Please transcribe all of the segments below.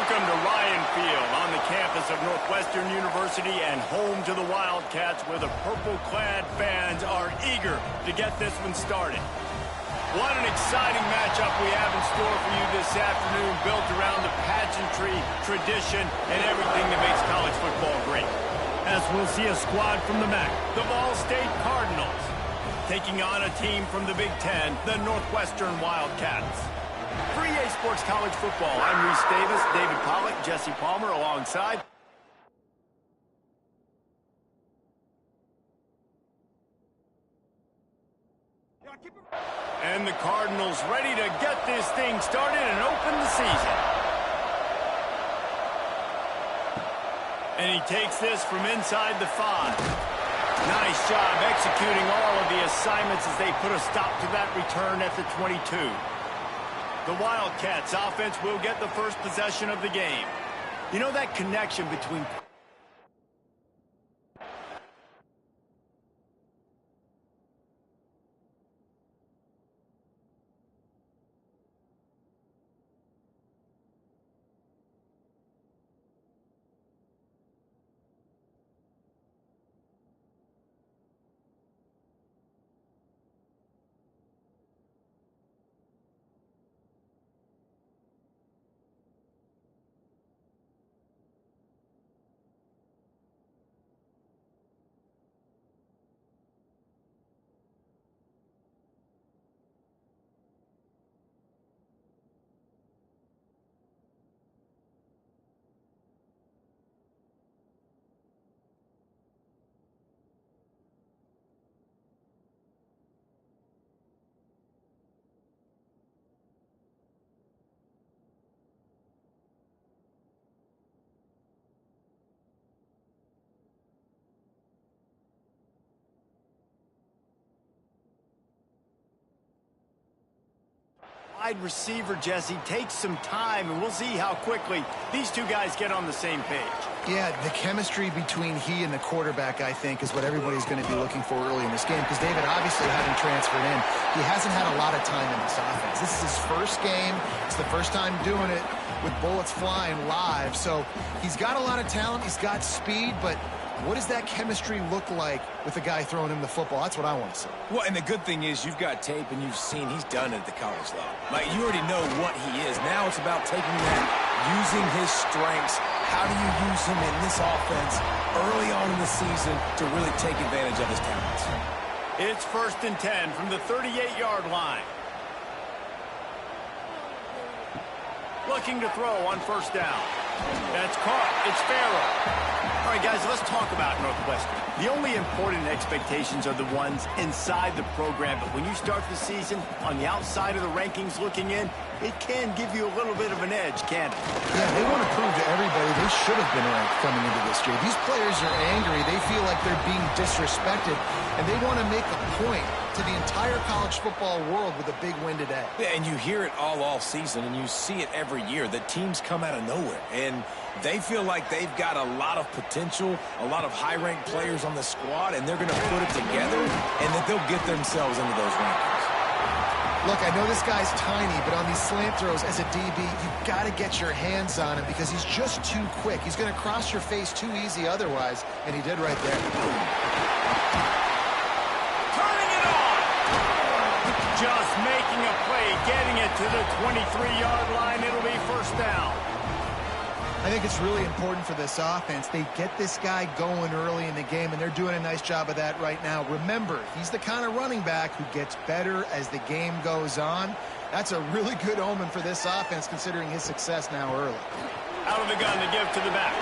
Welcome to Ryan Field on the campus of Northwestern University and home to the Wildcats, where the purple-clad fans are eager to get this one started. What an exciting matchup we have in store for you this afternoon, built around the pageantry, tradition, and everything that makes college football great. As we'll see a squad from the MAC, the Ball State Cardinals, taking on a team from the Big Ten, the Northwestern Wildcats. For EA Sports College Football, I'm Reese Davis, David Pollack, Jesse Palmer alongside. And the Cardinals ready to get this thing started and open the season. And he takes this from inside the 5. Nice job executing all of the assignments as they put a stop to that return at the 22. The Wildcats offense will get the first possession of the game. You know that connection between... Wide receiver, Jesse, takes some time, and we'll see how quickly these two guys get on the same page. Yeah, the chemistry between he and the quarterback, I think, is what everybody's going to be looking for early in this game, because David, obviously, having transferred in, he hasn't had a lot of time in this offense. This is his first game. It's the first time doing it with bullets flying live, so he's got a lot of talent. He's got speed, but what does that chemistry look like with the guy throwing him the football? That's what I want to see. Well, and the good thing is you've got tape and you've seen he's done it at the college level. Like, you already know what he is. Now it's about taking that, using his strengths. How do you use him in this offense early on in the season to really take advantage of his talents? It's 1st and 10 from the 38-yard line. Looking to throw on 1st down. That's caught. It's Farrell. All right, guys, let's talk about Northwestern. The only important expectations are the ones inside the program, but when you start the season on the outside of the rankings looking in, it can give you a little bit of an edge, can't it? Yeah, they want to prove to everybody they should have been ranked coming into this year. These players are angry. They feel like they're being disrespected, and they want to make a point to the entire college football world with a big win today. Yeah, and you hear it all season, and you see it every year. The teams come out of nowhere, and they feel like they've got a lot of potential, a lot of high-ranked players on the squad, and they're going to put it together, and that they'll get themselves into those rankings. Look, I know this guy's tiny, but on these slant throws as a DB, you've got to get your hands on him because he's just too quick. He's going to cross your face too easy otherwise, and he did right there. Turning it on! Just making a play, getting it to the 23-yard line. It'll be 1st down. I think it's really important for this offense. They get this guy going early in the game, and they're doing a nice job of that right now. Remember, he's the kind of running back who gets better as the game goes on. That's a really good omen for this offense, considering his success now early. Out of the gun to give to the back.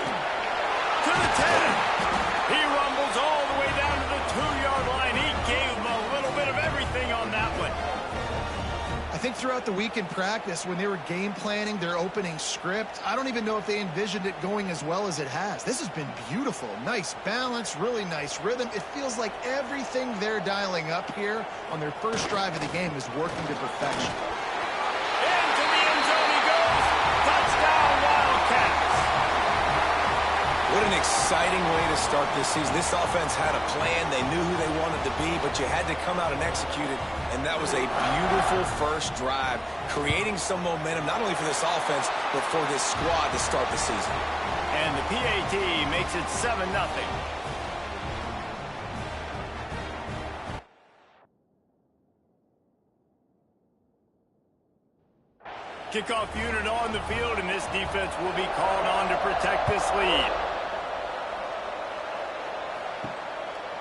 To the 10. He rumbles all the way down to the 2-yard line. He gave him a little bit of everything on that one. I think throughout the week in practice, when they were game planning their opening script, I don't even know if they envisioned it going as well as it has. This has been beautiful. Nice balance, really nice rhythm. It feels like everything they're dialing up here on their first drive of the game is working to perfection. Into the end zone he goes. Touchdown, Wildcats. What an exciting exciting way to start this season. This offense had a plan. They knew who they wanted to be, but you had to come out and execute it, and that was a beautiful first drive, creating some momentum not only for this offense, but for this squad to start the season. And the PAT makes it 7-0. Kickoff unit on the field, and this defense will be called on to protect this lead.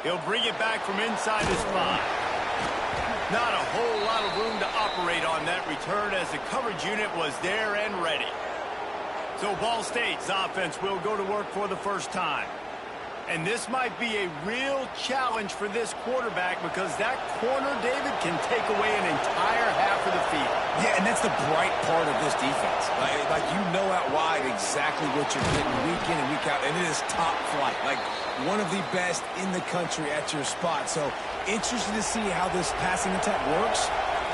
He'll bring it back from inside his 5. Not a whole lot of room to operate on that return as the coverage unit was there and ready. So Ball State's offense will go to work for the first time. And this might be a real challenge for this quarterback because that corner, David, can take away an entire half of the field. Yeah, and that's the bright part of this defense. Like you know out wide exactly what you're getting week in and week out, and it is top flight. Like one of the best in the country at your spot. So interested to see how this passing attack works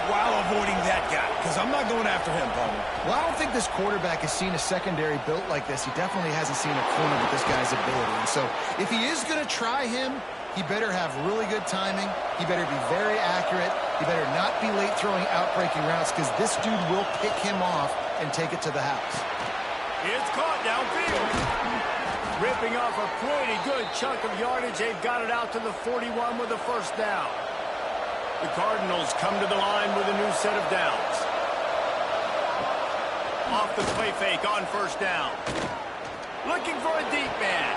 while avoiding that guy, because I'm not going after him, Palmer. Well, I don't think this quarterback has seen a secondary built like this. He definitely hasn't seen a corner with this guy's ability. And so if he is going to try him, he better have really good timing. He better be very accurate. He better not be late throwing out-breaking routes because this dude will pick him off and take it to the house. It's caught downfield. Ripping off a pretty good chunk of yardage. They've got it out to the 41 with a first down. The Cardinals come to the line with a new set of downs. Off the play fake on first down. Looking for a deep man.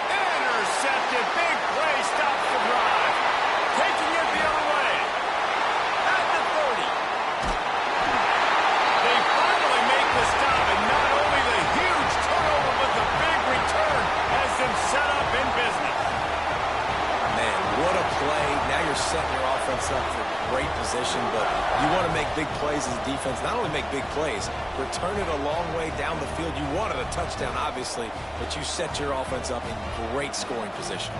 Intercepted. Big play stops the drive. Taking it the other way. At the 30. They finally make the stop, and not only the huge turnover, but the big return has them set up in business. Man, what a play. Now you're setting your offense up for great position, but you want to make big plays as a defense. Not only make big plays, return it a long way down the field. You wanted a touchdown, obviously, but you set your offense up in great scoring position.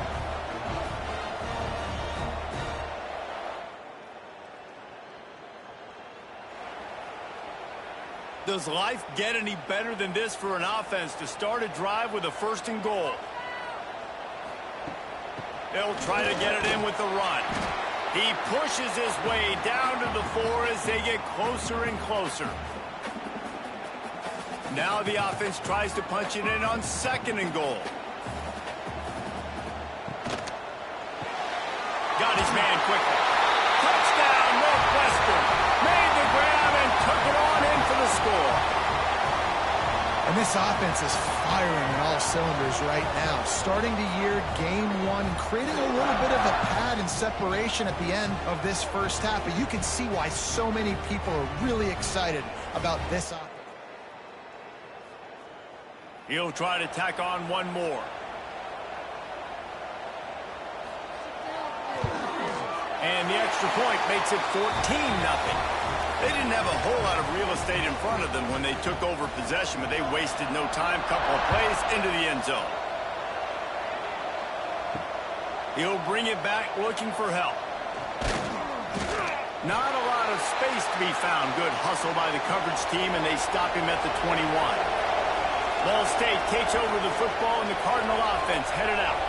Does life get any better than this for an offense to start a drive with a 1st and goal? They'll try to get it in with the run. He pushes his way down to the 4 as they get closer and closer. Now the offense tries to punch it in on 2nd and goal. Got his man quickly. Touchdown, Northwestern. Made the grab and took it on in for the score. And this offense is firing on all cylinders right now. Starting the year, game 1, creating a little bit of a pad and separation at the end of this first half. But you can see why so many people are really excited about this offense. He'll try to tack on one more. And the extra point makes it 14-0. They didn't have a whole lot of real estate in front of them when they took over possession, but they wasted no time. Couple of plays into the end zone. He'll bring it back looking for help. Not a lot of space to be found. Good hustle by the coverage team, and they stop him at the 21. Ball State takes over the football, and the Cardinal offense headed out.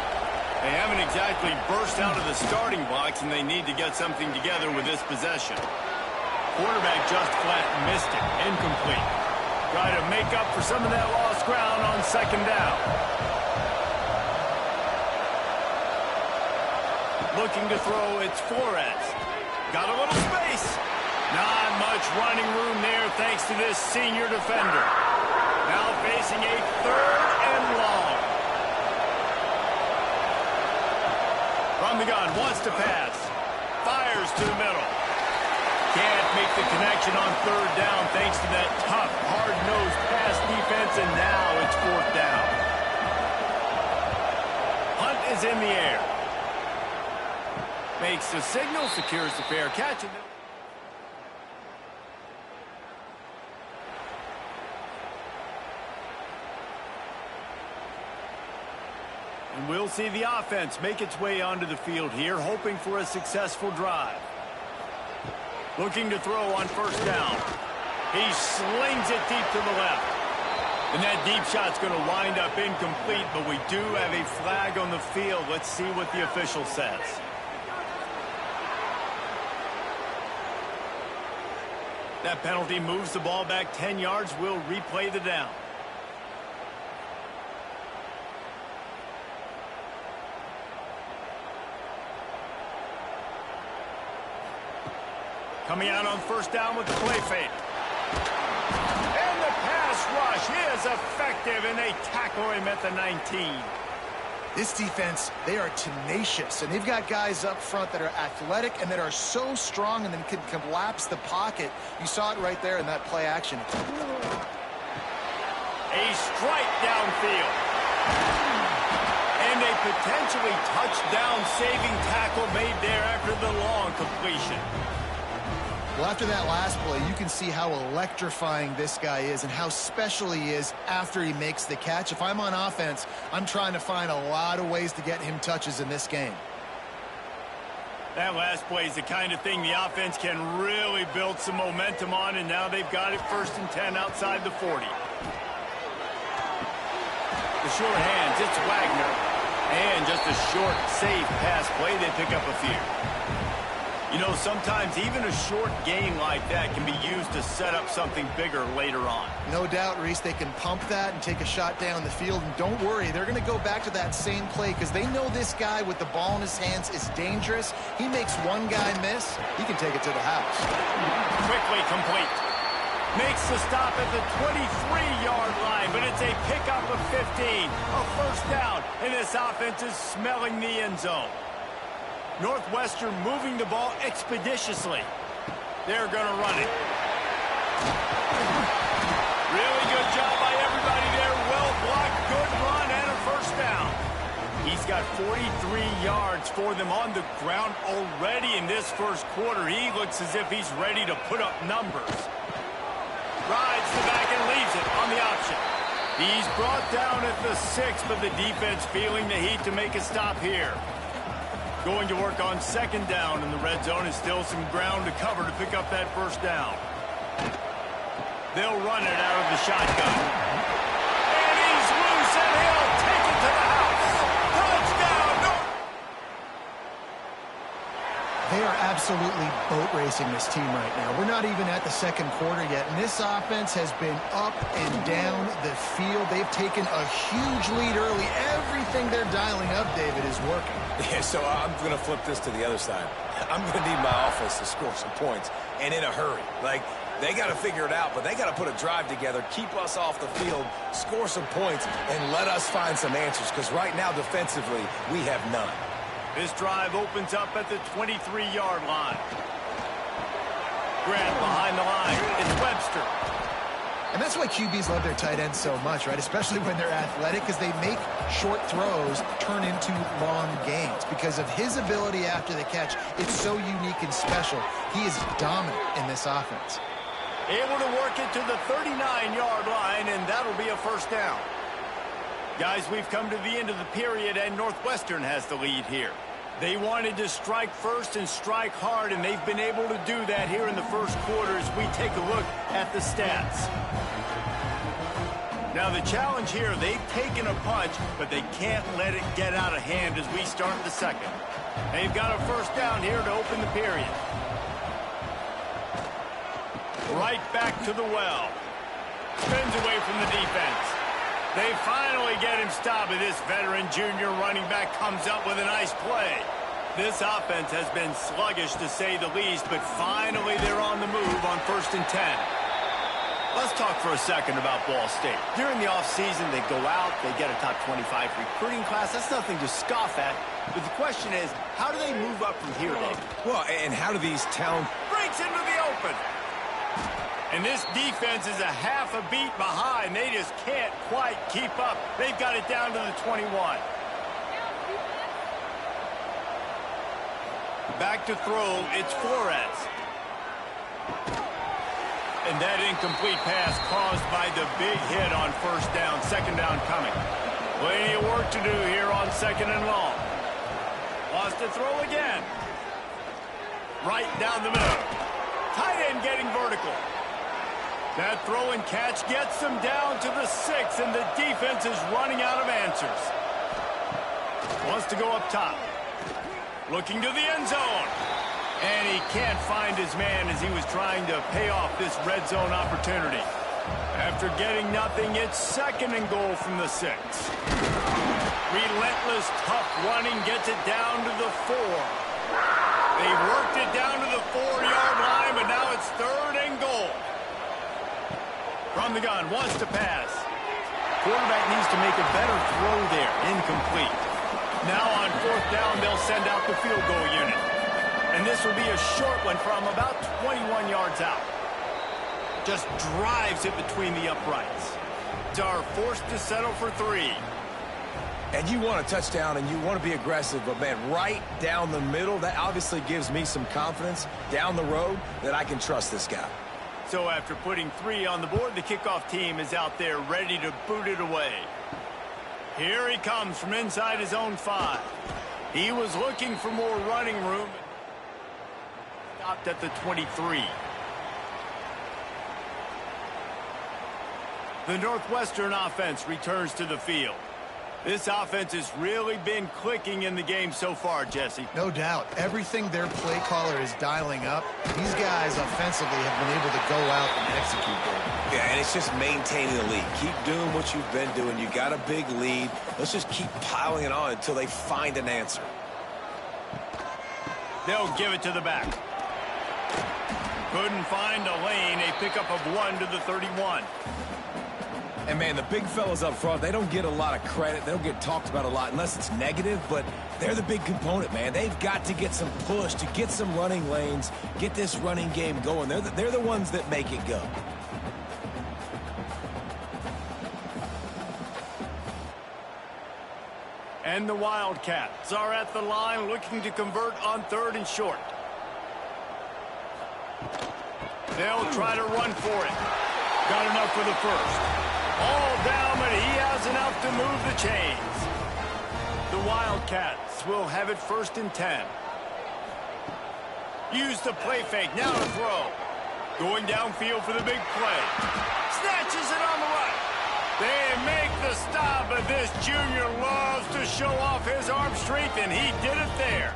They haven't exactly burst out of the starting blocks, and they need to get something together with this possession. Quarterback just flat missed it. Incomplete. Try to make up for some of that lost ground on 2nd down. Looking to throw, it's Flores. Got a little space. Not much running room there thanks to this senior defender. Now facing a 3rd and long. From the gun, wants to pass. Fires to the middle. Can't make the connection on 3rd down thanks to that tough, hard-nosed pass defense, and now it's 4th down. Hunt is in the air. Makes the signal, secures the fair catch. And we'll see the offense make its way onto the field here, hoping for a successful drive. Looking to throw on 1st down. He slings it deep to the left. And that deep shot's going to wind up incomplete, but we do have a flag on the field. Let's see what the official says. That penalty moves the ball back 10 yards. We'll replay the down. Coming out on first down with the play fake. And the pass rush is effective, and they tackle him at the 19. This defense, they are tenacious, and they've got guys up front that are athletic and that are so strong and then can collapse the pocket. You saw it right there in that play action. A strike downfield. And a potentially touchdown-saving tackle made there after the long completion. Well, after that last play, you can see how electrifying this guy is and how special he is after he makes the catch. If I'm on offense, I'm trying to find a lot of ways to get him touches in this game. That last play is the kind of thing the offense can really build some momentum on, and now they've got it 1st and 10 outside the 40. The short hands, it's Wagner. And just a short, safe pass play, they pick up a few. You know, sometimes even a short gain like that can be used to set up something bigger later on. No doubt, Reese, they can pump that and take a shot down the field. And don't worry, they're going to go back to that same play because they know this guy with the ball in his hands is dangerous. He makes one guy miss, he can take it to the house. Quickly complete. Makes the stop at the 23-yard line, but it's a pickup of 15. A first down, and this offense is smelling the end zone. Northwestern moving the ball expeditiously. They're going to run it. Really good job by everybody there. Well blocked, good run, and a first down. He's got 43 yards for them on the ground already in this first quarter. He looks as if he's ready to put up numbers. Rides the back and leaves it on the option. He's brought down at the 6, but the defense feeling the heat to make a stop here. Going to work on 2nd down in the red zone, and still some ground to cover to pick up that first down. They'll run it out of the shotgun. And he's loose, and he'll take it to the house. Touchdown! They are absolutely boat racing this team right now. We're not even at the 2nd quarter yet, and this offense has been up and down the field. They've taken a huge lead early. Everything they're dialing up, David, is working. Yeah, so I'm going to flip this to the other side. I'm going to need my offense to score some points, and in a hurry. Like, they got to figure it out, but they got to put a drive together, keep us off the field, score some points, and let us find some answers, because right now, defensively, we have none. This drive opens up at the 23-yard line. Grant behind the line. It's Webster. And that's why QBs love their tight ends so much, right? Especially when they're athletic, because they make short throws turn into long gains. Because of his ability after the catch, it's so unique and special. He is dominant in this offense. Able to work it to the 39-yard line, and that'll be a first down. Guys, we've come to the end of the period, and Northwestern has the lead here. They wanted to strike first and strike hard, and they've been able to do that here in the first quarter as we take a look at the stats. Now, the challenge here, they've taken a punch, but they can't let it get out of hand as we start the second. They've got a first down here to open the period. Right back to the well. Spins away from the defense. They finally get him stopped, and this veteran junior running back comes up with a nice play. This offense has been sluggish, to say the least, but finally they're on the move on 1st and 10. Let's talk for a second about Ball State. During the offseason, they go out, they get a top 25 recruiting class. That's nothing to scoff at. But the question is, how do they move up from here, Dave? Well, and how do these talent... Breaks into the open. And this defense is a half a beat behind. They just can't quite keep up. They've got it down to the 21. Back to throw, it's Flores. And that incomplete pass caused by the big hit on first down. 2nd down coming. Plenty of work to do here on 2nd and long. Wants to throw again. Right down the middle. Tight end getting vertical. That throw and catch gets them down to the 6, and the defense is running out of answers. Wants to go up top. Looking to the end zone. And he can't find his man as he was trying to pay off this red zone opportunity. After getting nothing, it's 2nd and goal from the 6. Relentless, tough running gets it down to the 4. They worked it down to the 4-yard line, but now it's 3rd and goal. From the gun, wants to pass. Quarterback needs to make a better throw there. Incomplete. Now on 4th down, they'll send out the field goal unit. And this will be a short one from about 21 yards out. Just drives it between the uprights. They are forced to settle for 3. And you want a touchdown and you want to be aggressive, but man, right down the middle, that obviously gives me some confidence down the road that I can trust this guy. So after putting 3 on the board, the kickoff team is out there ready to boot it away. Here he comes from inside his own 5. He was looking for more running room. Stopped at the 23. The Northwestern offense returns to the field. This offense has really been clicking in the game so far, Jesse. No doubt. Everything their play caller is dialing up, these guys offensively have been able to go out and execute there. Yeah, and it's just maintaining the lead. Keep doing what you've been doing. You got a big lead. Let's just keep piling it on until they find an answer. They'll give it to the back. Couldn't find a lane. A pickup of 1 to the 31. And, man, the big fellas up front, they don't get a lot of credit. They don't get talked about a lot unless it's negative, but they're the big component, man. They've got to get some push, to get some running lanes, get this running game going. They're the ones that make it go. And the Wildcats are at the line looking to convert on 3rd and short. They'll try to run for it. Got enough for the first. All down, but he has enough to move the chains. The Wildcats will have it 1st and 10. Use the play fake, now to throw. Going downfield for the big play. Snatches it on the right. They make the stop, but this junior loves to show off his arm strength, and he did it there.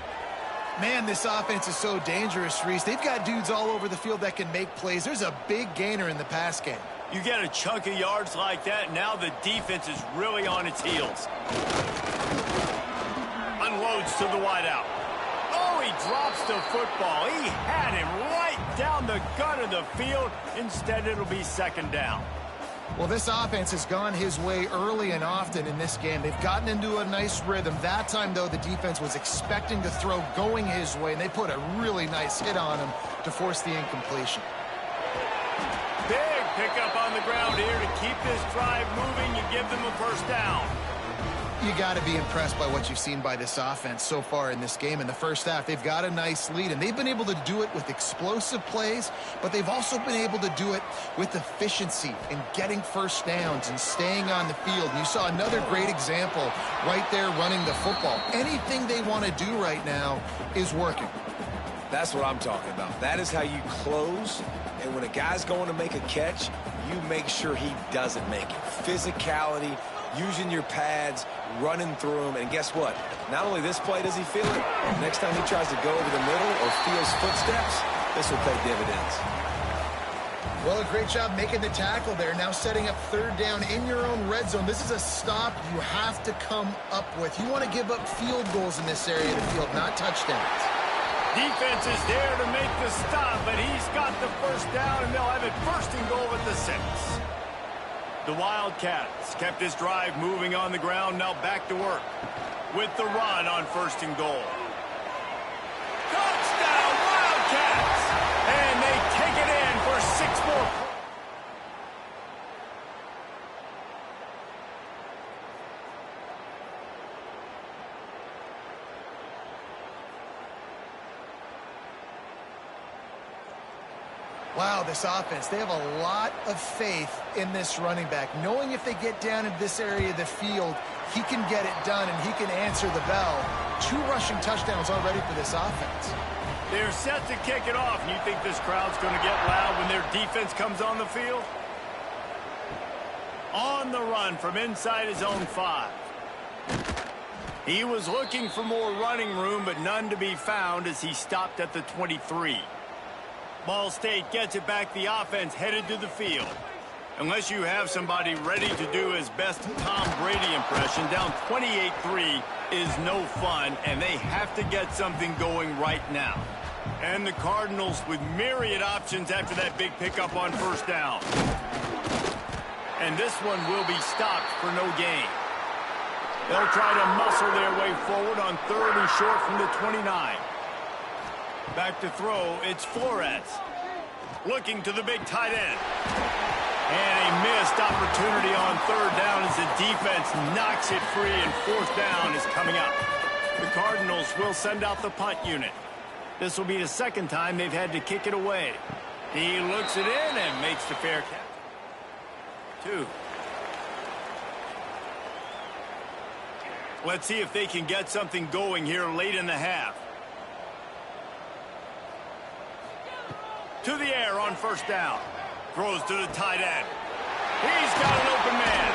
Man, this offense is so dangerous, Reese. They've got dudes all over the field that can make plays. There's a big gainer in the pass game. You get a chunk of yards like that, now the defense is really on its heels. Unloads to the wideout. Oh, he drops the football. He had him right down the gut of the field. Instead, it'll be 2nd down. Well, this offense has gone his way early and often in this game. They've gotten into a nice rhythm. That time, though, the defense was expecting to throw going his way, and they put a really nice hit on him to force the incompletion. Big pickup on the ground here to keep this drive moving and give them a 1st down. You got to be impressed by what you've seen by this offense so far in this game. In the first half, they've got a nice lead, and they've been able to do it with explosive plays, but they've also been able to do it with efficiency and getting 1st downs and staying on the field. And you saw another great example right there running the football. Anything they want to do right now is working. That's what I'm talking about. That is how you close. And when a guy's going to make a catch, you make sure he doesn't make it. Physicality, using your pads, running through them. And guess what? Not only this play does he feel it, next time he tries to go over the middle or feels footsteps, this will pay dividends. Well, a great job making the tackle there. Now setting up 3rd down in your own red zone. This is a stop you have to come up with. You want to give up field goals in this area of the field, not touchdowns. Defense is there to make the stop, but he's got the 1st down, and they'll have it 1st and goal at the 6. The Wildcats kept this drive moving on the ground, now back to work with the run on 1st and goal. Touchdown, Wildcats! And they take it in for 6 more points. Wow, this offense, they have a lot of faith in this running back. Knowing if they get down in this area of the field, he can get it done and he can answer the bell. 2 rushing touchdowns already for this offense. They're set to kick it off, and you think this crowd's going to get loud when their defense comes on the field? On the run from inside his own 5. He was looking for more running room, but none to be found as he stopped at the 23. Ball State gets it back, the offense headed to the field. Unless you have somebody ready to do his best Tom Brady impression, down 28-3 is no fun, and they have to get something going right now. And the Cardinals with myriad options after that big pickup on first down. And this one will be stopped for no gain. They'll try to muscle their way forward on 3rd and short from the 29. Back to throw, it's Flores. Looking to the big tight end. And a missed opportunity on 3rd down as the defense knocks it free, and 4th down is coming up. The Cardinals will send out the punt unit. This will be the 2nd time they've had to kick it away. He looks it in and makes the fair catch. 2. Let's see if they can get something going here late in the half. To the air on first down. Throws to the tight end. He's got an open man.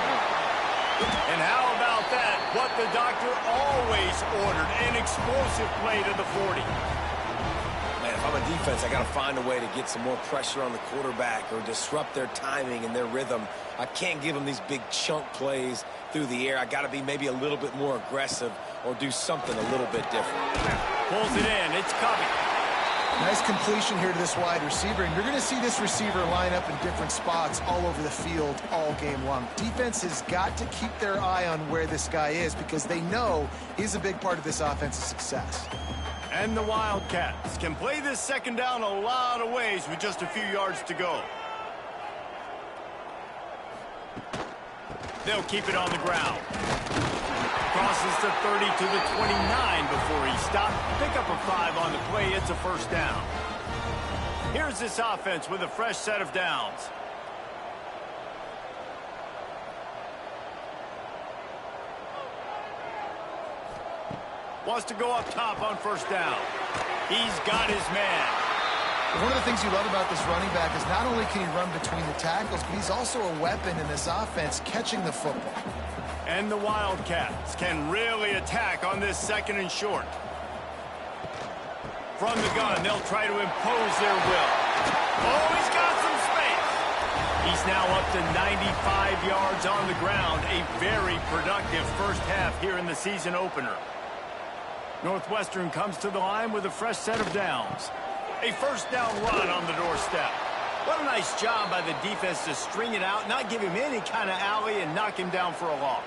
And how about that? What the doctor always ordered. An explosive play to the 40. Man, if I'm a defense, I got to find a way to get some more pressure on the quarterback or disrupt their timing and their rhythm. I can't give them these big chunk plays through the air. I got to be maybe a little bit more aggressive or do something a little bit different. Pulls it in. It's coming. Nice completion here to this wide receiver, and you're going to see this receiver line up in different spots all over the field all game long. Defense has got to keep their eye on where this guy is because they know he's a big part of this offense's success. And the Wildcats can play this 2nd down a lot of ways with just a few yards to go. They'll keep it on the ground. Crosses the 30 to the 29 before he stopped. Pick up a 5 on the play. It's a 1st down. Here's this offense with a fresh set of downs. Wants to go up top on first down. He's got his man. One of the things you love about this running back is not only can he run between the tackles, but he's also a weapon in this offense catching the football. And the Wildcats can really attack on this 2nd and short. From the gun, they'll try to impose their will. Oh, he's got some space. He's now up to 95 yards on the ground. A very productive first half here in the season opener. Northwestern comes to the line with a fresh set of downs. A 1st down run on the doorstep. What a nice job by the defense to string it out, not give him any kind of alley, and knock him down for a loss.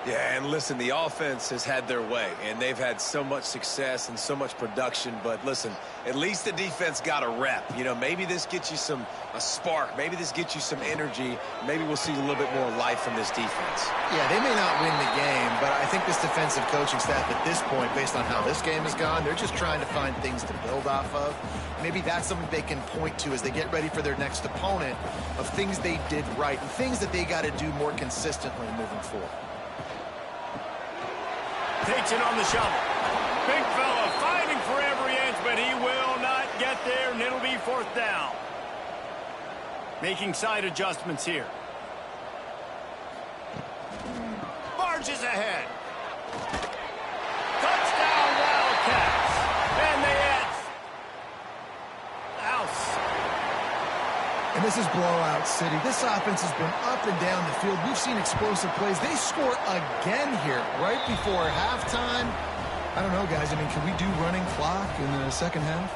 Yeah, and listen, the offense has had their way, and they've had so much success and so much production. But listen, at least the defense got a rep. You know, maybe this gets you a spark. Maybe this gets you some energy. Maybe we'll see a little bit more life from this defense. Yeah, they may not win the game, but I think this defensive coaching staff at this point, based on how this game has gone, they're just trying to find things to build off of. Maybe that's something they can point to as they get ready for their next opponent of things they did right and things that they got to do more consistently moving forward. Takes it on the shovel. Big fella fighting for every inch, but he will not get there, and it'll be 4th down. Making side adjustments here. Barges ahead. Touchdown Wildcats. And they add house. And this is blowout city. This offense has been up and down the field. We've seen explosive plays. They score again here right before halftime. I don't know, guys. I mean, can we do running clock in the 2nd half?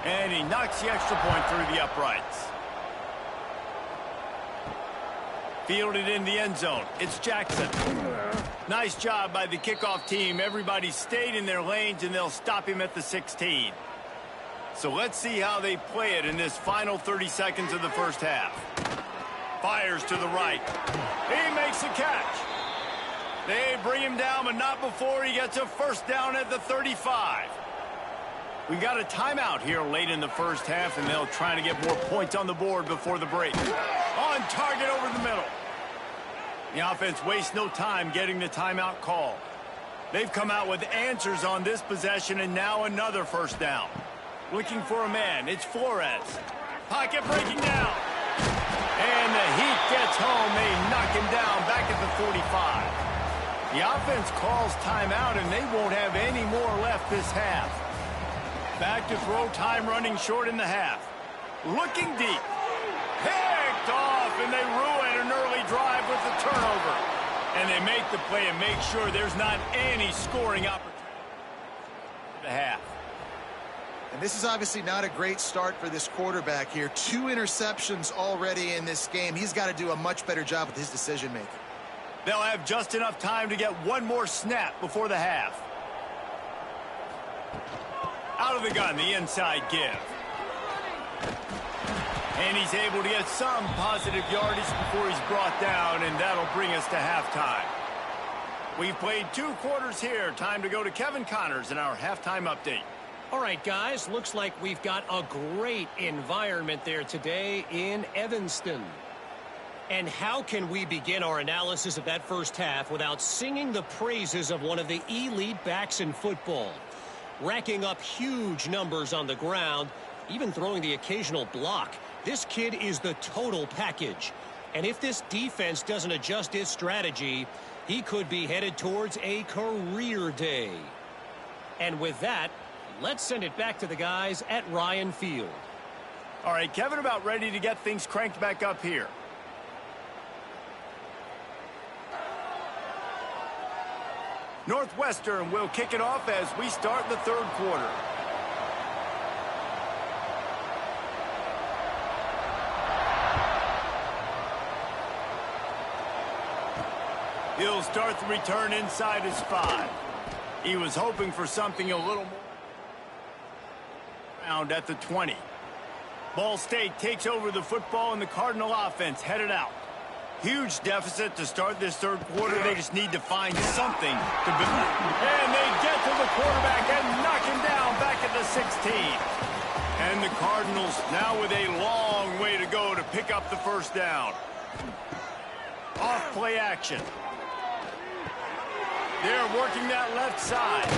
And he knocks the extra point through the uprights. Fielded in the end zone. It's Jackson. Nice job by the kickoff team. Everybody stayed in their lanes, and they'll stop him at the 16. So let's see how they play it in this final 30 seconds of the first half. Fires to the right. He makes the catch. They bring him down, but not before he gets a 1st down at the 35. We got a timeout here late in the first half, and they'll try to get more points on the board before the break. On target over the middle. The offense wastes no time getting the timeout call. They've come out with answers on this possession, and now another first down. Looking for a man. It's Flores. Pocket breaking down. And the heat gets home. They knock him down back at the 45. The offense calls timeout, and they won't have any more left this half. Back to throw, time running short in the half. Looking deep. Picked off, and they ruin an early drive with the turnover. And they make the play and make sure there's not any scoring opportunity for the half. And this is obviously not a great start for this quarterback here. 2 interceptions already in this game. He's got to do a much better job with his decision-making. They'll have just enough time to get one more snap before the half. Out of the gun, the inside give. And he's able to get some positive yardage before he's brought down, and that'll bring us to halftime. We've played 2 quarters here. Time to go to Kevin Connors in our halftime update. All right, guys, looks like we've got a great environment there today in Evanston. And how can we begin our analysis of that first half without singing the praises of one of the elite backs in football? Racking up huge numbers on the ground, even throwing the occasional block. This kid is the total package. And if this defense doesn't adjust its strategy, he could be headed towards a career day. And with that, let's send it back to the guys at Ryan Field. All right, Kevin, about ready to get things cranked back up here. Northwestern will kick it off as we start the third quarter. He'll start the return inside his 5. He was hoping for something a little more. Round at the 20. Ball State takes over the football, and the Cardinal offense headed out. Huge deficit to start this third quarter. They just need to find something to build. And they get to the quarterback and knock him down back at the 16. And the Cardinals now with a long way to go to pick up the first down. Off play action. They're working that left side.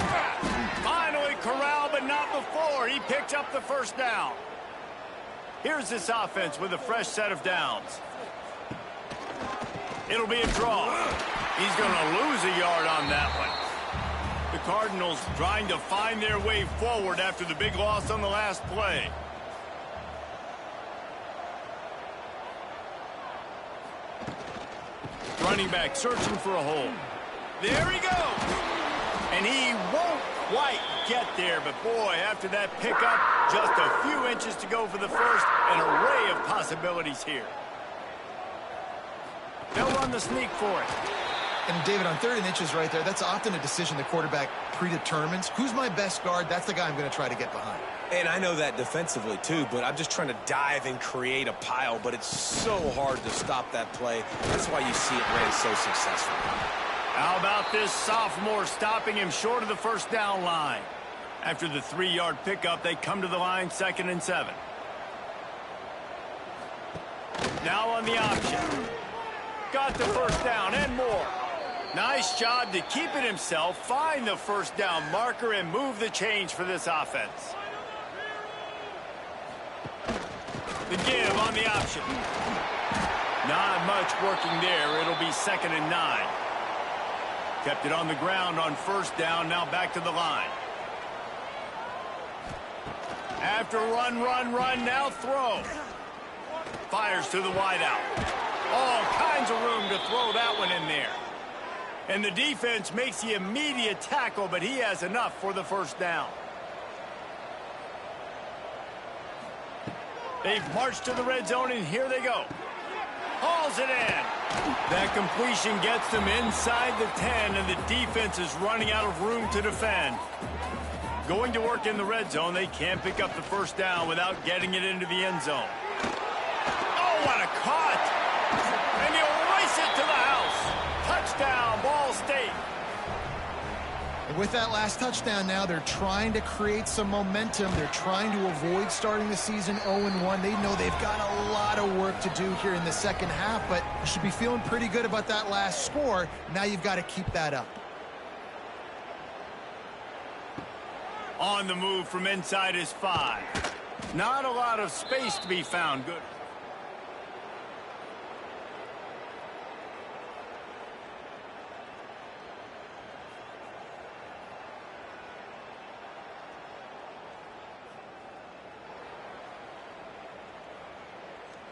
Finally corralled, but not before. He picked up the first down. Here's this offense with a fresh set of downs. It'll be a draw. He's going to lose a yard on that one. The Cardinals trying to find their way forward after the big loss on the last play. Running back searching for a hole. There he goes. And he won't quite get there, but boy, after that pickup, just a few inches to go for the first. An array of possibilities here. They'll run the sneak for it. And David, on 3rd and inches right there, that's often a decision the quarterback predetermines. Who's my best guard? That's the guy I'm going to try to get behind. And I know that defensively, too, but I'm just trying to dive and create a pile, but it's so hard to stop that play. That's why you see it ran so successful. How about this sophomore stopping him short of the first down line? After the 3-yard pickup, they come to the line 2nd and 7. Now on the option. Got the first down and more. Nice job to keep it himself, find the first down marker, and move the change for this offense. The give on the option. Not much working there. It'll be 2nd and 9. Kept it on the ground on first down, now back to the line. After run, now throw. Fires to the wideout. All kinds of room to throw that one in there. And the defense makes the immediate tackle, but he has enough for the first down. They've marched to the red zone, and here they go. Hauls it in. That completion gets them inside the 10, and the defense is running out of room to defend. Going to work in the red zone, they can't pick up the first down without getting it into the end zone. Oh, what a cut! And he'll race it to the house. Touchdown, Ball State. And with that last touchdown now, they're trying to create some momentum. They're trying to avoid starting the season 0-1. They know they've got a lot of work to do here in the second half, but you should be feeling pretty good about that last score. Now you've got to keep that up. On the move from inside his 5. Not a lot of space to be found. Good.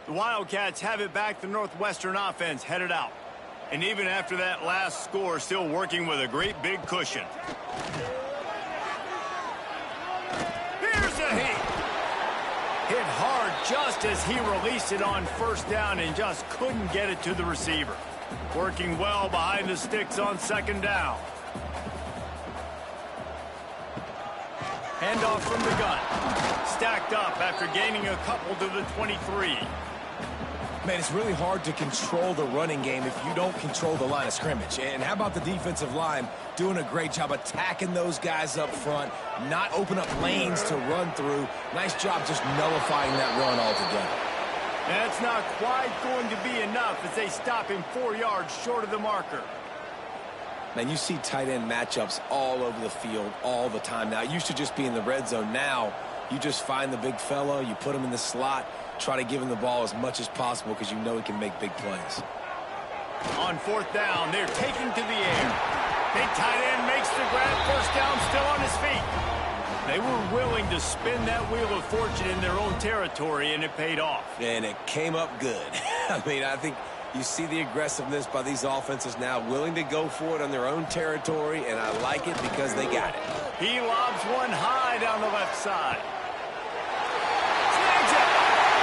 The Wildcats have it back. The Northwestern offense headed out. And even after that last score, still working with a great big cushion. Here's a hit. Hit hard just as he released it on first down and just couldn't get it to the receiver. Working well behind the sticks on second down. Handoff from the gun. Stacked up after gaining a couple to the 23. Man, it's really hard to control the running game if you don't control the line of scrimmage. And how about the defensive line doing a great job attacking those guys up front, not open up lanes to run through. Nice job just nullifying that run altogether. That's not quite going to be enough as they stop him 4 yards short of the marker. Man, you see tight end matchups all over the field all the time now. It used to just be in the red zone. Now you just find the big fella, you put him in the slot, try to give him the ball as much as possible because you know he can make big plays. On fourth down, they're taking to the air. Big tight end makes the grab, first down, still on his feet. They were willing to spin that wheel of fortune in their own territory, and it paid off. And it came up good. I mean, I think you see the aggressiveness by these offenses now, willing to go for it on their own territory, and I like it because they got it. He lobs one high down the left side. Snags it,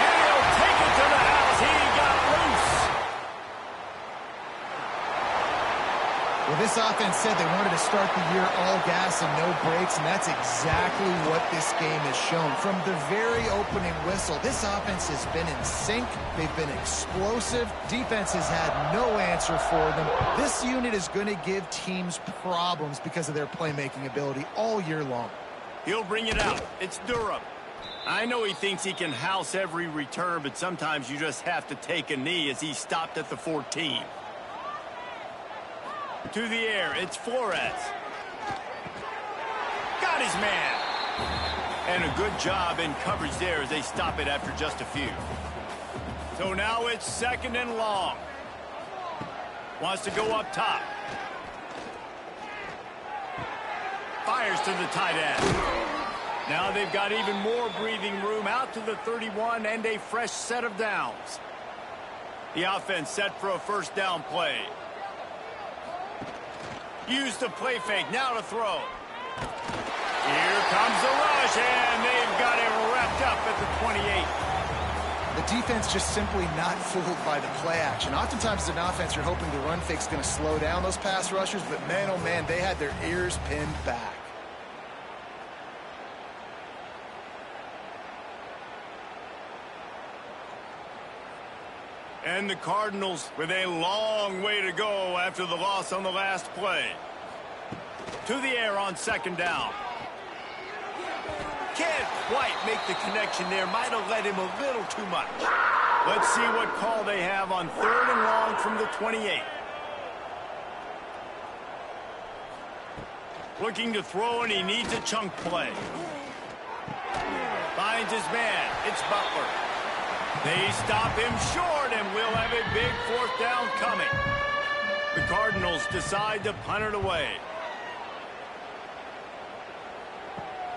and he'll take it to the house. He got loose. Well, this offense said they wanted to start the year all gas and no brakes, and that's exactly what this game has shown. From the very opening whistle, this offense has been in sync. They've been explosive. Defense has had no answer for them. This unit is going to give teams problems because of their playmaking ability all year long. He'll bring it out. It's Durham. I know he thinks he can house every return, but sometimes you just have to take a knee as he stopped at the 14. To the air, it's Flores. Got his man. And a good job in coverage there as they stop it after just a few. So now it's second and long. Wants to go up top. Fires to the tight end. Now they've got even more breathing room out to the 31 and a fresh set of downs. The offense set for a first down play. Use the play fake, now to throw. Here comes the rush, and they've got it wrapped up at the 28. The defense just simply not fooled by the play action. Oftentimes as an offense, you're hoping the run fake's going to slow down those pass rushers, but man, oh man, they had their ears pinned back. And the Cardinals with a long way to go after the loss on the last play. To the air on second down. Can't quite make the connection there. Might have led him a little too much. Let's see what call they have on third and long from the 28. Looking to throw, and he needs a chunk play. Finds his man. It's Butler. They stop him short, and we'll have a big fourth down coming. The Cardinals decide to punt it away.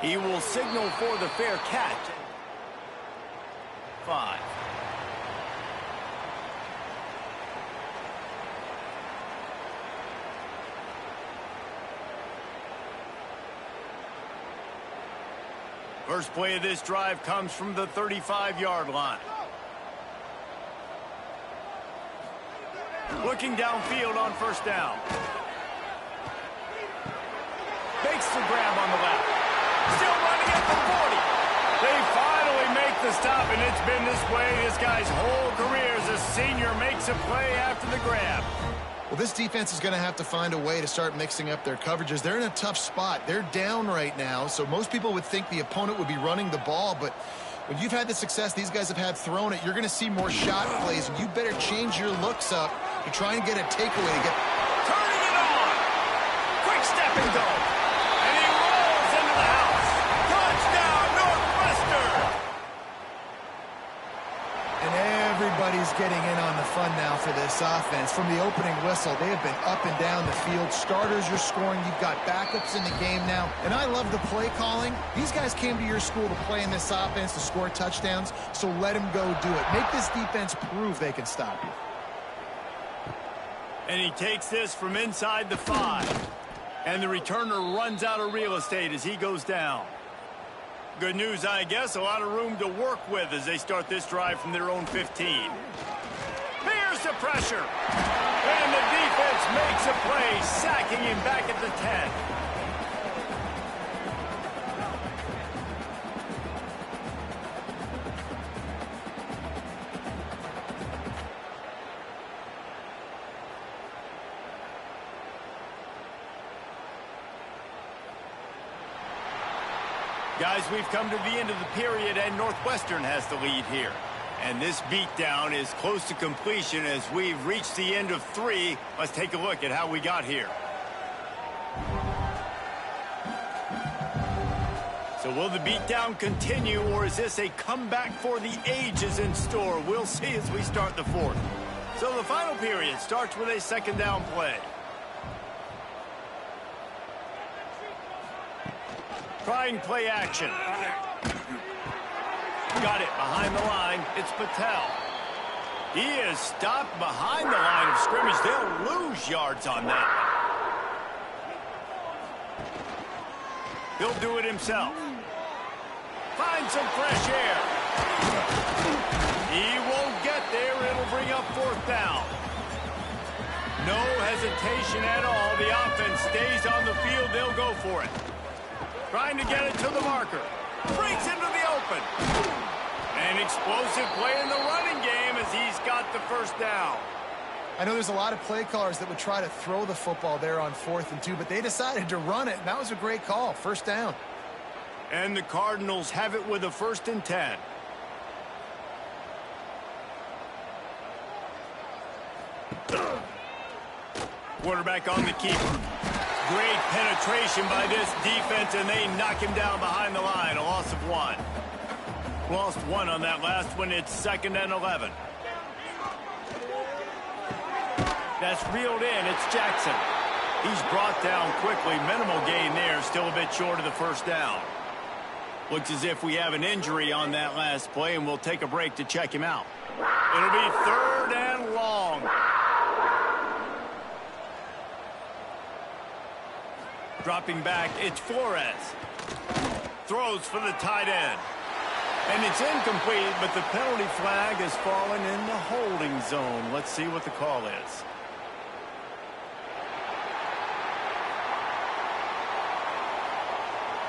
He will signal for the fair catch. 5. First play of this drive comes from the 35-yard line. Looking downfield on first down. Makes the grab on the left. Still running at the 40. They finally make the stop, and it's been this way this guy's whole career as a senior makes a play after the grab. Well, this defense is going to have to find a way to start mixing up their coverages. They're in a tough spot. They're down right now, so most people would think the opponent would be running the ball, but when you've had the success these guys have had throwing it, you're going to see more shot plays, and you better change your looks up to try and get a takeaway to get... Turning it on! Quick step and go! And he rolls into the house! getting in on the fun now for this offense. From the opening whistle, they have been up and down the field. Starters are scoring. You've got backups in the game now. And I love the play calling. These guys came to your school to play in this offense to score touchdowns, so let them go do it. Make this defense prove they can stop you. And he takes this from inside the 5. And the returner runs out of real estate as he goes down. Good news, I guess. A lot of room to work with as they start this drive from their own 15. Here's the pressure. And the defense makes a play, sacking him back at the 10. Guys, we've come to the end of the period, and Northwestern has the lead here. And this beatdown is close to completion as we've reached the end of 3. Let's take a look at how we got here. So will the beatdown continue, or is this a comeback for the ages in store? We'll see as we start the 4th. So the final period starts with a second down play. Trying play action. Got it behind the line. It's Patel. He is stopped behind the line of scrimmage. They'll lose yards on that. He'll do it himself. Find some fresh air. He won't get there. It'll bring up 4th down. No hesitation at all. The offense stays on the field. They'll go for it. Trying to get it to the marker. Breaks into the open. An explosive play in the running game as he's got the 1st down. I know there's a lot of play callers that would try to throw the football there on 4th and 2, but they decided to run it, and that was a great call. 1st down. And the Cardinals have it with a 1st and 10. Quarterback on the keeper. Great penetration by this defense, and they knock him down behind the line. A loss of 1. Lost 1 on that last one. It's 2nd and 11. That's reeled in. It's Jackson. He's brought down quickly. Minimal gain there. Still a bit short of the 1st down. Looks as if we have an injury on that last play, and we'll take a break to check him out. It'll be 3rd and long. Dropping back, it's Flores. Throws for the tight end. And it's incomplete, but the penalty flag has fallen in the holding zone. Let's see what the call is.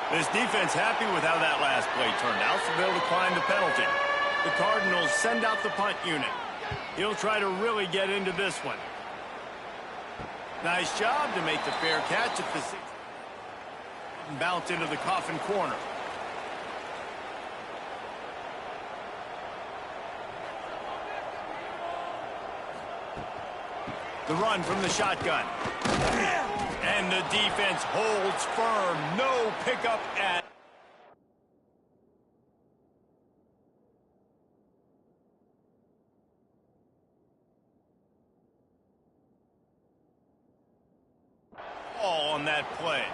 This defense happy with how that last play turned out, so they'll decline the penalty. The Cardinals send out the punt unit. He'll try to really get into this one. Nice job to make the fair catch at the 6. Bounce into the coffin corner. The run from the shotgun. And the defense holds firm. No pickup at. All on that play.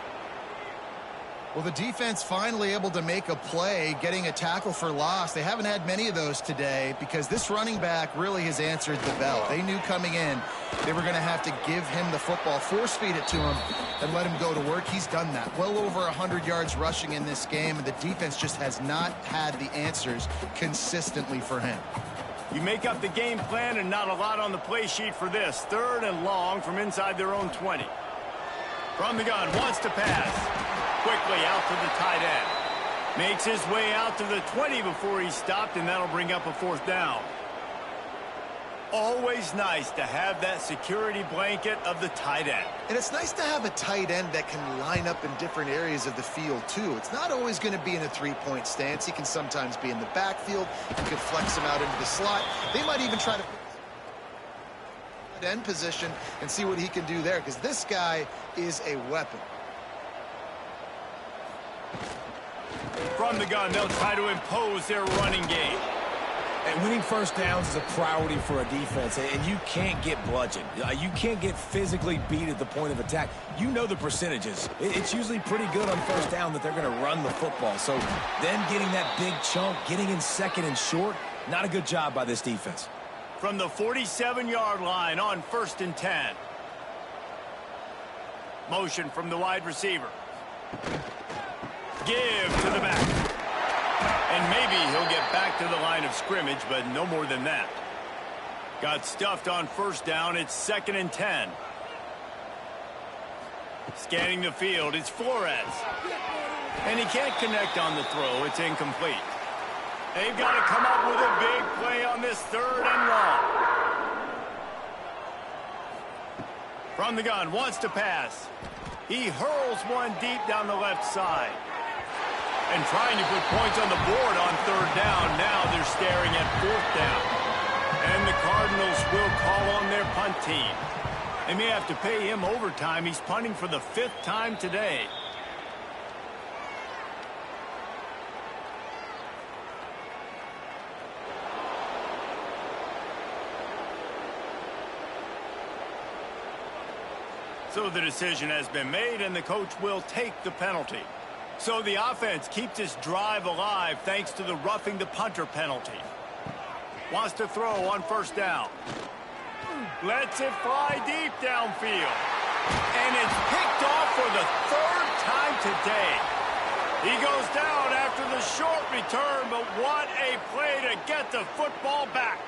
Well, the defense finally able to make a play, getting a tackle for loss. They haven't had many of those today because this running back really has answered the bell. They knew coming in they were going to have to give him the football, force feed it to him, and let him go to work. He's done that. Well over 100 yards rushing in this game, and the defense just has not had the answers consistently for him. You make up the game plan and not a lot on the play sheet for this. 3rd and long from inside their own 20. From the gun, wants to pass. Quickly out to the tight end. Makes his way out to the 20 before he stopped, and that'll bring up a 4th down. Always nice to have that security blanket of the tight end. And it's nice to have a tight end that can line up in different areas of the field, too. It's not always going to be in a 3-point stance. He can sometimes be in the backfield. You could flex him out into the slot. They might even try to end position and see what he can do there, because this guy is a weapon. From the gun, they'll try to impose their running game. And winning first downs is a priority for a defense, and you can't get bludgeoned. You can't get physically beat at the point of attack. You know the percentages. It's usually pretty good on first down that they're going to run the football. So them getting that big chunk, getting in second and short, not a good job by this defense. From the 47-yard line on 1st and 10. Motion from the wide receiver. Give to the back. And maybe he'll get back to the line of scrimmage, but no more than that. Got stuffed on 1st down. It's 2nd and 10. Scanning the field, it's Flores. And he can't connect on the throw. It's incomplete. They've got to come up with a big play on this 3rd and long. From the gun, wants to pass. He hurls one deep down the left side. And trying to put points on the board on 3rd down. Now they're staring at 4th down. And the Cardinals will call on their punt team. They may have to pay him overtime. He's punting for the 5th time today. So the decision has been made, and the coach will take the penalty. So the offense keeps this drive alive thanks to the roughing the punter penalty. Wants to throw on 1st down. Lets it fly deep downfield. And it's picked off for the 3rd time today. He goes down after the short return, but what a play to get the football back.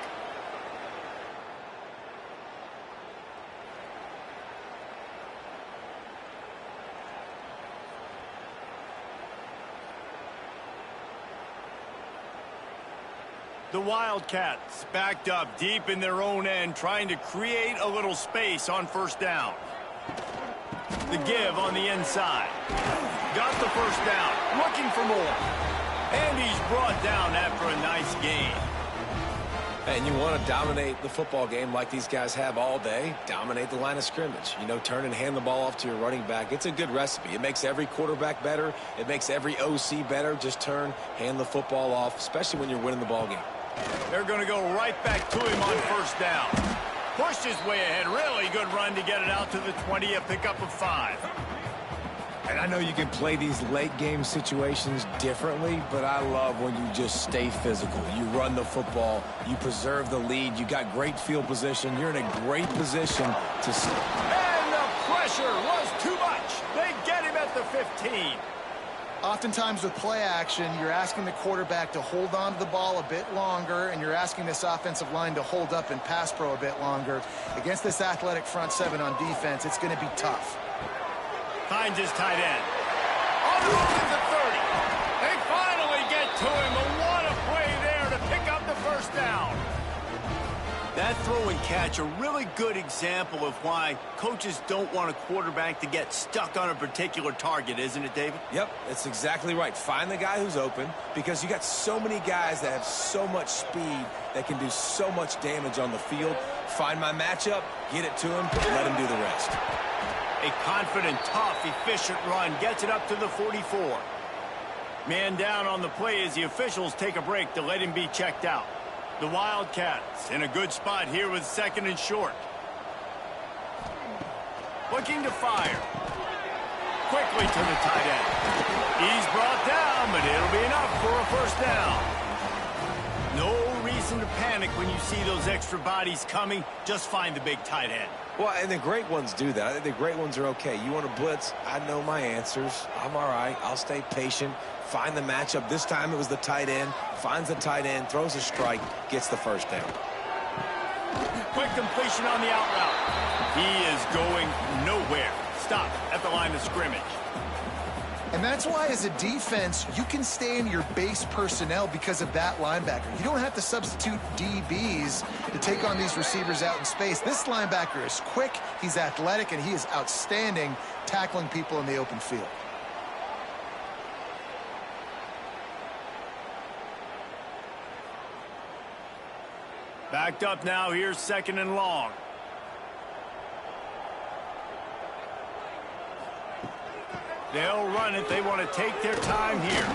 The Wildcats backed up deep in their own end, trying to create a little space on 1st down. The give on the inside. Got the 1st down, looking for more. And he's brought down after a nice gain. And you want to dominate the football game like these guys have all day, dominate the line of scrimmage. You know, turn and hand the ball off to your running back. It's a good recipe. It makes every quarterback better. It makes every OC better. Just turn, hand the football off, especially when you're winning the ball game. They're going to go right back to him on 1st down. Pushed his way ahead. Really good run to get it out to the 20, a pickup of 5. And I know you can play these late game situations differently, but I love when you just stay physical. You run the football, you preserve the lead, you got great field position, you're in a great position to... And the pressure was too much. They get him at the 15. Oftentimes with play action, you're asking the quarterback to hold on to the ball a bit longer, and you're asking this offensive line to hold up in pass pro a bit longer. Against this athletic front 7 on defense, it's going to be tough. Finds his tight end. On the move at the 30. They finally get to him, but what a play there to pick up the 1st down. That throw and catch, a really good example of why coaches don't want a quarterback to get stuck on a particular target, isn't it, David? Yep, that's exactly right. Find the guy who's open, because you got so many guys that have so much speed that can do so much damage on the field. Find my matchup, get it to him, let him do the rest. A confident, tough, efficient run gets it up to the 44. Man down on the play as the officials take a break to let him be checked out. The Wildcats in a good spot here with 2nd and short. Looking to fire. Quickly to the tight end. He's brought down, but it'll be enough for a 1st down. No reason to panic when you see those extra bodies coming. Just find the big tight end. Well, and the great ones do that. I think the great ones are okay. You want to blitz? I know my answers. I'm all right. I'll stay patient. Find the matchup. This time it was the tight end. Finds the tight end, throws a strike, gets the 1st down. Quick completion on the out route. He is going nowhere. Stop at the line of scrimmage. And that's why, as a defense, you can stay in your base personnel because of that linebacker. You don't have to substitute DBs to take on these receivers out in space. This linebacker is quick, he's athletic, and he is outstanding tackling people in the open field. Backed up now. Here's 2nd and long. They'll run it. They want to take their time here.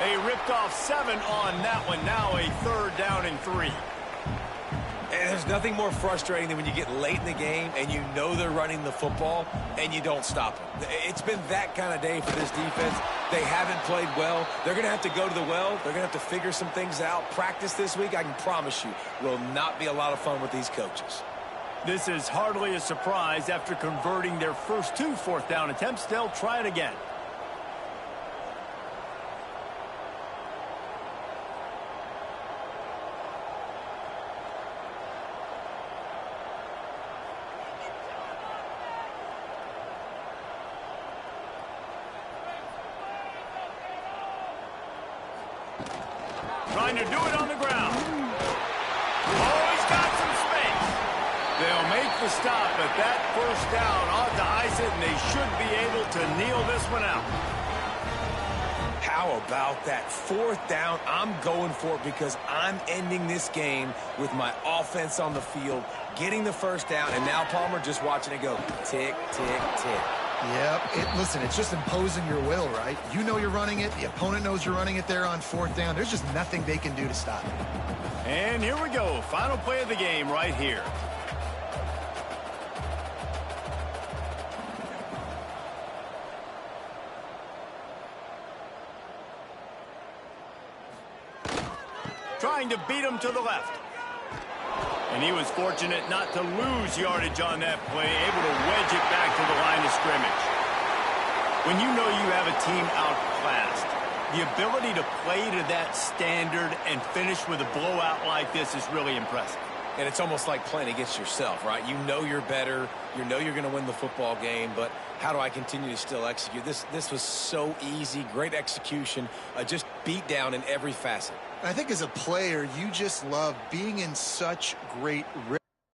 They ripped off 7 on that one. Now a 3rd down and 3. And there's nothing more frustrating than when you get late in the game and you know they're running the football and you don't stop them. It's been that kind of day for this defense. They haven't played well. They're going to have to go to the well. They're going to have to figure some things out. Practice this week, I can promise you, will not be a lot of fun with these coaches. This is hardly a surprise. After converting their first 2 4th down attempts, they'll try it again. Trying to do it on the ground. Oh, he's got some space. They'll make the stop, but that 1st down ought to ice it, and they should be able to kneel this one out. How about that 4th down? I'm going for it because I'm ending this game with my offense on the field, getting the 1st down, and now Palmer just watching it go tick, tick, tick. Yep. Listen, it's just imposing your will, right? You know you're running it. The opponent knows you're running it there on 4th down. There's just nothing they can do to stop it. And here we go. Final play of the game right here. Trying to beat him to the left. And he was fortunate not to lose yardage on that play, able to wedge it back to the line of scrimmage. When you know you have a team outclassed, the ability to play to that standard and finish with a blowout like this is really impressive. And it's almost like playing against yourself, right? You know you're better. You know you're going to win the football game, but how do I continue to still execute? This was so easy, great execution, just beat down in every facet. I think as a player, you just love being in such great rhythm.